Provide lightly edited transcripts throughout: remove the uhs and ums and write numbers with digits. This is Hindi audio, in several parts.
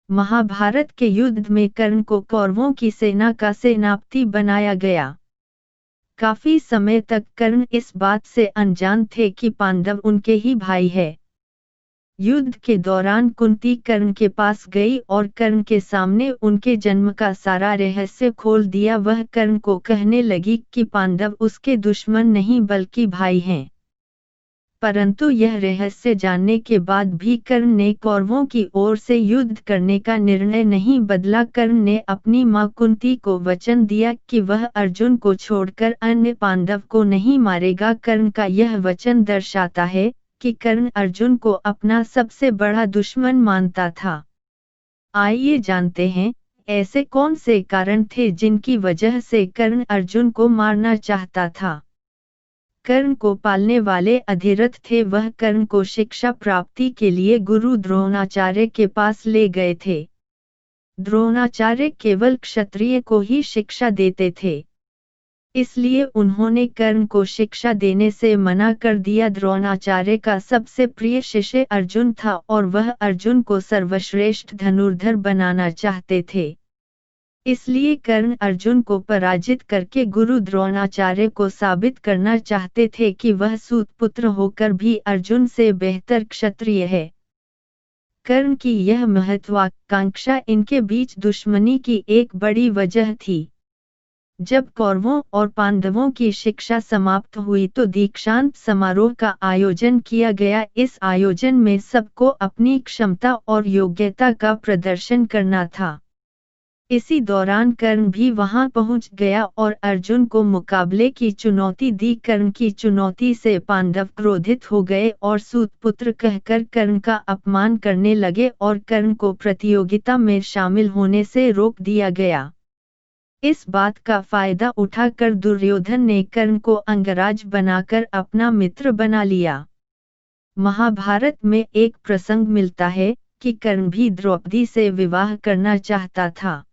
महाभारत के युद्ध में कर्ण को कौरवों की सेना का सेनापति बनाया गया। काफी समय तक कर्ण इस बात से अनजान थे कि पांडव उनके ही भाई है। युद्ध के दौरान कुंती कर्ण के पास गई और कर्ण के सामने उनके जन्म का सारा रहस्य खोल दिया। वह कर्ण को कहने लगी कि पांडव उसके दुश्मन नहीं बल्कि भाई हैं। परंतु यह रहस्य जानने के बाद भी कर्ण ने कौरवों की ओर से युद्ध करने का निर्णय नहीं बदला। कर्ण ने अपनी मां कुंती को वचन दिया कि वह अर्जुन को छोड़कर अन्य पांडव को नहीं मारेगा। कर्ण का यह वचन दर्शाता है कि कर्ण अर्जुन को अपना सबसे बड़ा दुश्मन मानता था। आइए जानते हैं, ऐसे कौन से कारण थे जिनकी वजह से कर्ण अर्जुन को मारना चाहता था। कर्ण को पालने वाले अधिरथ थे। वह कर्ण को शिक्षा प्राप्ति के लिए गुरु द्रोणाचार्य के पास ले गए थे। द्रोणाचार्य केवल क्षत्रिय को ही शिक्षा देते थे, इसलिए उन्होंने कर्ण को शिक्षा देने से मना कर दिया। द्रोणाचार्य का सबसे प्रिय शिष्य अर्जुन था और वह अर्जुन को सर्वश्रेष्ठ धनुर्धर बनाना चाहते थे। इसलिए कर्ण अर्जुन को पराजित करके गुरु द्रोणाचार्य को साबित करना चाहते थे कि वह सूतपुत्र होकर भी अर्जुन से बेहतर क्षत्रिय है। कर्ण की यह महत्वाकांक्षा इनके बीच दुश्मनी की एक बड़ी वजह थी। जब कौरवों और पांडवों की शिक्षा समाप्त हुई तो दीक्षांत समारोह का आयोजन किया गया। इस आयोजन में सबको अपनी क्षमता और योग्यता का प्रदर्शन करना था। इसी दौरान कर्ण भी वहां पहुंच गया और अर्जुन को मुकाबले की चुनौती दी। कर्ण की चुनौती से पांडव क्रोधित हो गए और सूतपुत्र कहकर कर्ण का अपमान करने लगे और कर्ण को प्रतियोगिता में शामिल होने से रोक दिया गया। इस बात का फायदा उठाकर दुर्योधन ने कर्ण को अंगराज बनाकर अपना मित्र बना लिया। महाभारत में एक प्रसंग मिलता है कि कर्ण भी द्रौपदी से विवाह करना चाहता था।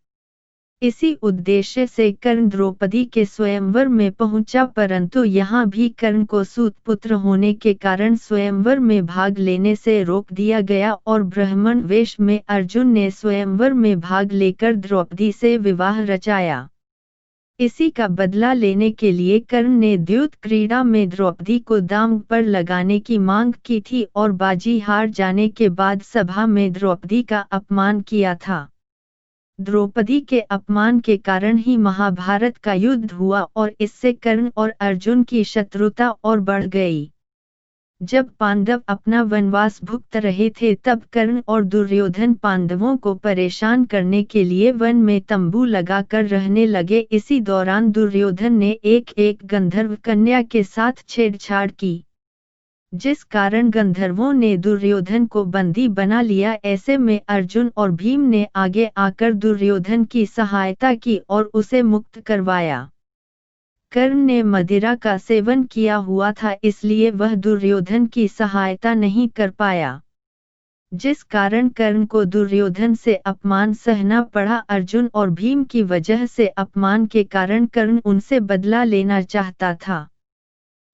इसी उद्देश्य से कर्ण द्रौपदी के स्वयंवर में पहुंचा, परंतु यहाँ भी कर्ण को सूतपुत्र होने के कारण स्वयंवर में भाग लेने से रोक दिया गया और ब्राह्मण वेश में अर्जुन ने स्वयंवर में भाग लेकर द्रौपदी से विवाह रचाया। इसी का बदला लेने के लिए कर्ण ने द्यूत क्रीड़ा में द्रौपदी को दांव पर लगाने की मांग की थी और बाजी हार जाने के बाद सभा में द्रौपदी का अपमान किया था। द्रौपदी के अपमान के कारण ही महाभारत का युद्ध हुआ और इससे कर्ण और अर्जुन की शत्रुता और बढ़ गई। जब पांडव अपना वनवास भुगत रहे थे तब कर्ण और दुर्योधन पांडवों को परेशान करने के लिए वन में तंबू लगाकर रहने लगे। इसी दौरान दुर्योधन ने एक गंधर्व कन्या के साथ छेड़छाड़ की, जिस कारण गंधर्वों ने दुर्योधन को बंदी बना लिया। ऐसे में अर्जुन और भीम ने आगे आकर दुर्योधन की सहायता की और उसे मुक्त करवाया। कर्ण ने मदिरा का सेवन किया हुआ था, इसलिए वह दुर्योधन की सहायता नहीं कर पाया, जिस कारण कर्ण को दुर्योधन से अपमान सहना पड़ा। अर्जुन और भीम की वजह से अपमान के कारण कर्ण उनसे बदला लेना चाहता था।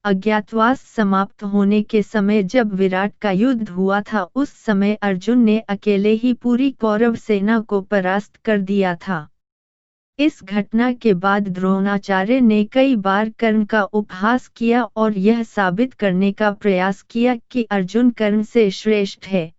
अज्ञातवास समाप्त होने के समय जब विराट का युद्ध हुआ था, उस समय अर्जुन ने अकेले ही पूरी कौरव सेना को परास्त कर दिया था। इस घटना के बाद द्रोणाचार्य ने कई बार कर्ण का उपहास किया और यह साबित करने का प्रयास किया कि अर्जुन कर्ण से श्रेष्ठ है।